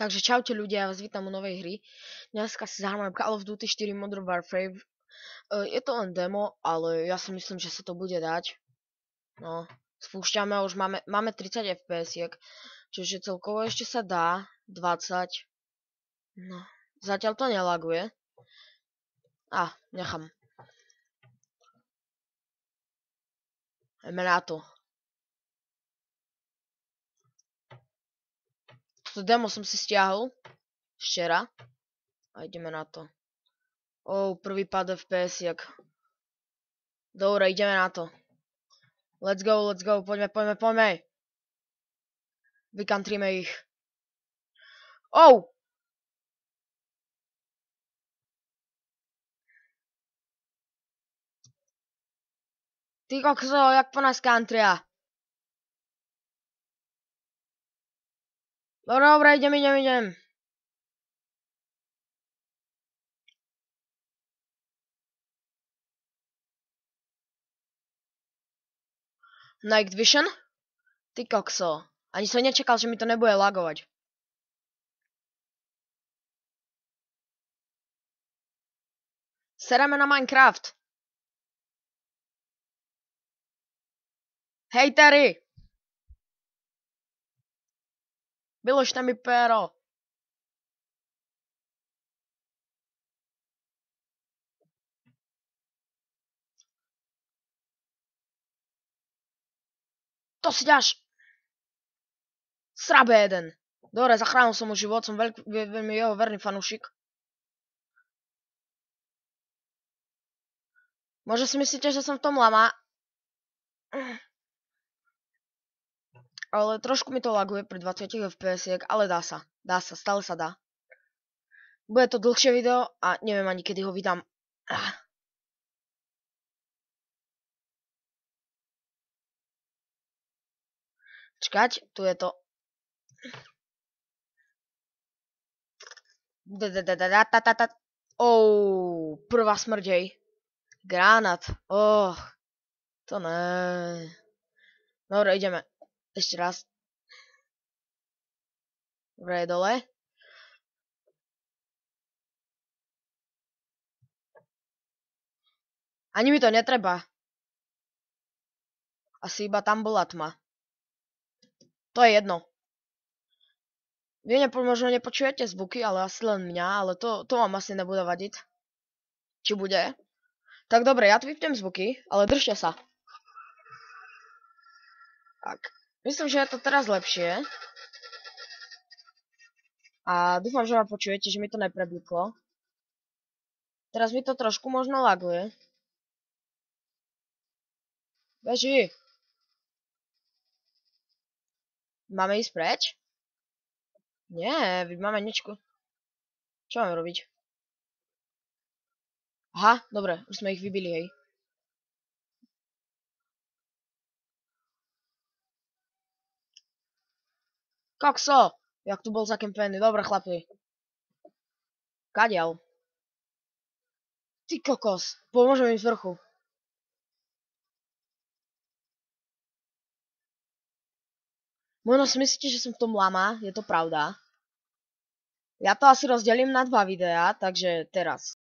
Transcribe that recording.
Takže čaute ľudia, ja vás vítam u novej hry. Dneska si zahráme Call of Duty 4 Modern Warfare. Je to len demo, ale ja si myslím, že sa to bude dať. No, spúšťame, už máme 30 FPS-iek, čiže celkovo ešte sa dá 20. No, zatiaľ to nelaguje. Nechám. Ideme na to. To demo som si stiahol včera a ideme na to. Prvý pad FPS-iek. Dobre, ideme na to. Let's go, poďme. Vykantríme ich. Ty kokso, jak po nás kantria. Dobre, idem. Night Vision? Ty kokso. Ani som nečakal, že mi to nebude lagovať. Sereme na Minecraft. Hej, Terry. Vyložte mi péro. To si dáš. Srabe jeden. Dobre, zachránil som mu život, som veľmi jeho verný fanúšik. Možno si myslíte, že som v tom lama. Ale trošku mi to laguje pri 20 FPS-iek, ale dá sa, stále sa dá. Bude to dlhšie video a neviem ani kedy ho vydám. Čakať, tu je to. Prvá smrdej. Granát. To ne. Dobre, ideme. Ešte raz. Dobre, dole. Ani mi to netreba. Asi iba tam bola tma. To je jedno. Vy možno nepočujete zvuky, ale asi len mňa, ale to vám asi nebude vadiť. Či bude? Tak dobre, ja tu vypnem zvuky, ale držte sa. Tak, myslím, že je to teraz lepšie. A dúfam, že ma počujete, že mi to neprebliklo. Teraz mi to trošku možno laguje. Beží. Máme ísť preč? Nie, máme niečo. Čo máme robiť? Aha, dobre, už sme ich vybili, hej. Kokso! Jak tu bol zakempený, dobre chlapi. Kadiaľ? Ty kokos, pomôžem im z vrchu. Možno si myslíte, že som v tom lama, je to pravda. Ja to asi rozdelím na 2 videá, takže teraz.